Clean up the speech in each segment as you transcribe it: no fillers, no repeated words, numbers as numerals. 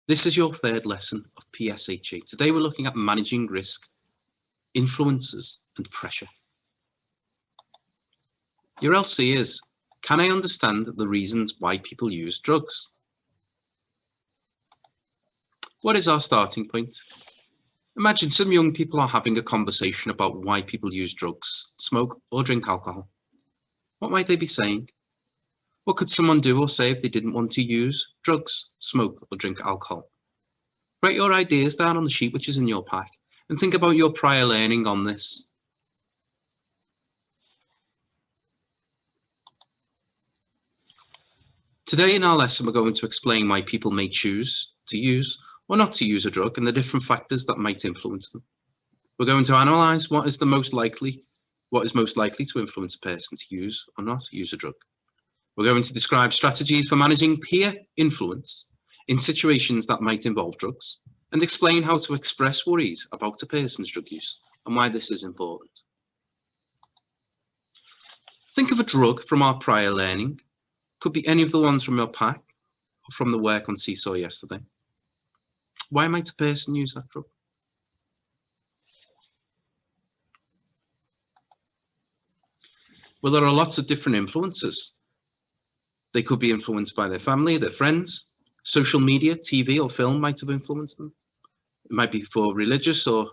This is your third lesson of P.S.H.E. Today we're looking at managing risk, influences and pressure. Your LC is, can I understand the reasons why people use drugs? What is our starting point? Imagine some young people are having a conversation about why people use drugs, smoke or drink alcohol. What might they be saying? What could someone do or say if they didn't want to use drugs, smoke or drink alcohol? Write your ideas down on the sheet which is in your pack and think about your prior learning on this. Today in our lesson, we're going to explain why people may choose to use or not to use a drug and the different factors that might influence them. We're going to analyse what is most likely to influence a person to use or not use a drug. We're going to describe strategies for managing peer influence in situations that might involve drugs and explain how to express worries about a person's drug use and why this is important. Think of a drug from our prior learning. Could be any of the ones from your pack or from the work on Seesaw yesterday. Why might a person use that drug? Well, there are lots of different influences. They could be influenced by their family, their friends, social media, TV or film might have influenced them. It might be for religious or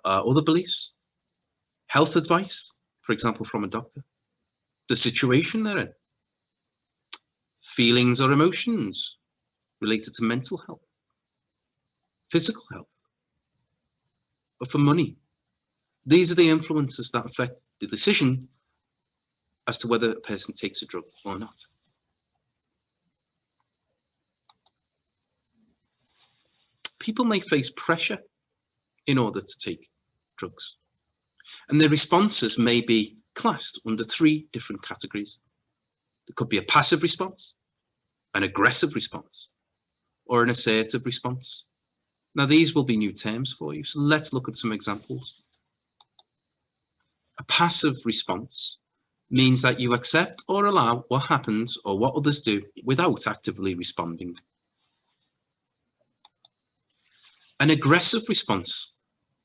other beliefs. Health advice, for example, from a doctor. The situation they're in. Feelings or emotions related to mental health, physical health, or for money. These are the influences that affect the decision as to whether a person takes a drug or not. People may face pressure in order to take drugs, and their responses may be classed under 3 different categories. There could be a passive response, an aggressive response, or an assertive response. Now, these will be new terms for you, so let's look at some examples. A passive response means that you accept or allow what happens or what others do without actively responding. An aggressive response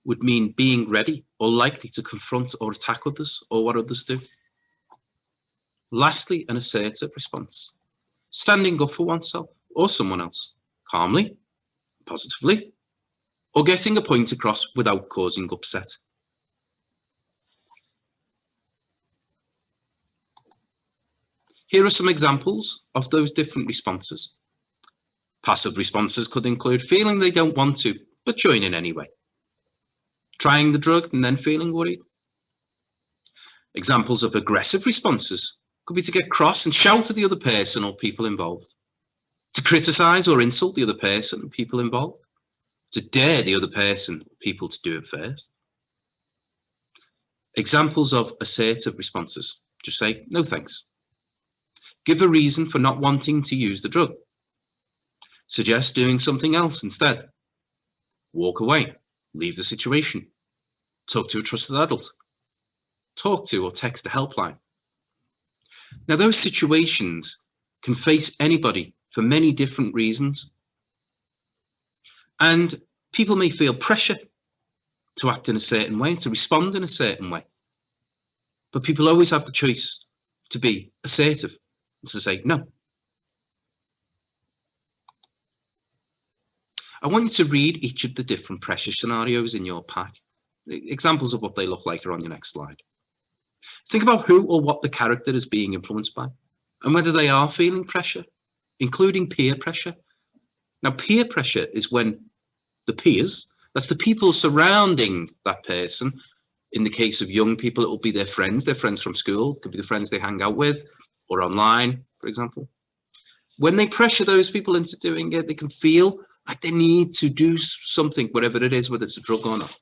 would mean being ready or likely to confront or attack others or what others do. Lastly, an assertive response, standing up for oneself or someone else, calmly, positively, or getting a point across without causing upset. Here are some examples of those different responses. Passive responses could include feeling they don't want to, but joining anyway. Trying the drug and then feeling worried. Examples of aggressive responses could be to get cross and shout at the other person or people involved. To criticise or insult the other person and people involved. To dare the other person or people to do it first. Examples of assertive responses. Just say, no thanks. Give a reason for not wanting to use the drug. Suggest doing something else instead. Walk away. Leave the situation. Talk to a trusted adult. Talk to or text a helpline. Now, those situations can face anybody for many different reasons. And people may feel pressure to act in a certain way, to respond in a certain way. But people always have the choice to be assertive and to say no. I want you to read each of the different pressure scenarios in your pack. Examples of what they look like are on your next slide. Think about who or what the character is being influenced by and whether they are feeling pressure, including peer pressure. Now, peer pressure is when the peers, that's the people surrounding that person. In the case of young people, it will be their friends from school, it could be the friends they hang out with or online, for example. When they pressure those people into doing it, they can feel like they need to do something, whatever it is, whether it's a drug or not.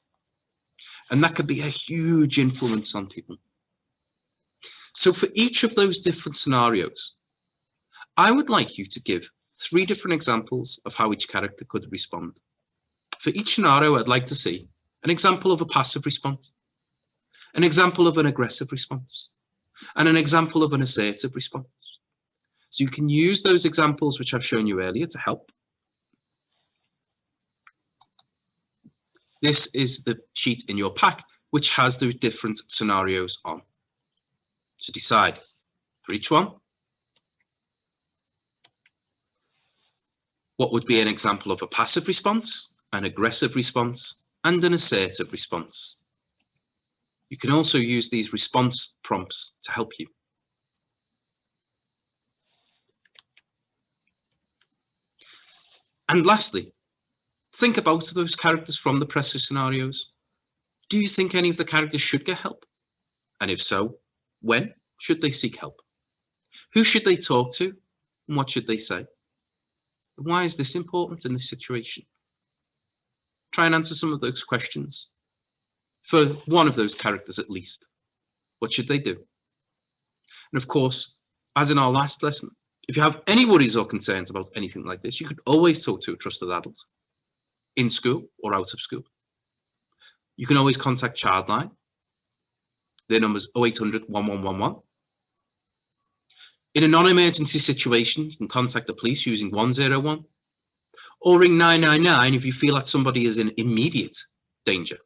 And that could be a huge influence on people. So for each of those different scenarios, I would like you to give 3 different examples of how each character could respond. For each scenario, I'd like to see an example of a passive response, an example of an aggressive response, and an example of an assertive response. So you can use those examples which I've shown you earlier to help. This is the sheet in your pack which has the different scenarios on. So decide for each one what would be an example of a passive response, an aggressive response, and an assertive response. You can also use these response prompts to help you. And lastly, think about those characters from the pressure scenarios. Do you think any of the characters should get help? And if so, when should they seek help? Who should they talk to? And what should they say? Why is this important in this situation? Try and answer some of those questions. For one of those characters at least, what should they do? And of course, as in our last lesson, if you have any worries or concerns about anything like this, you could always talk to a trusted adult in school or out of school. You can always contact Childline. Their number is 0800 1111. In a non-emergency situation, you can contact the police using 101 or ring 999 if you feel that somebody is in immediate danger.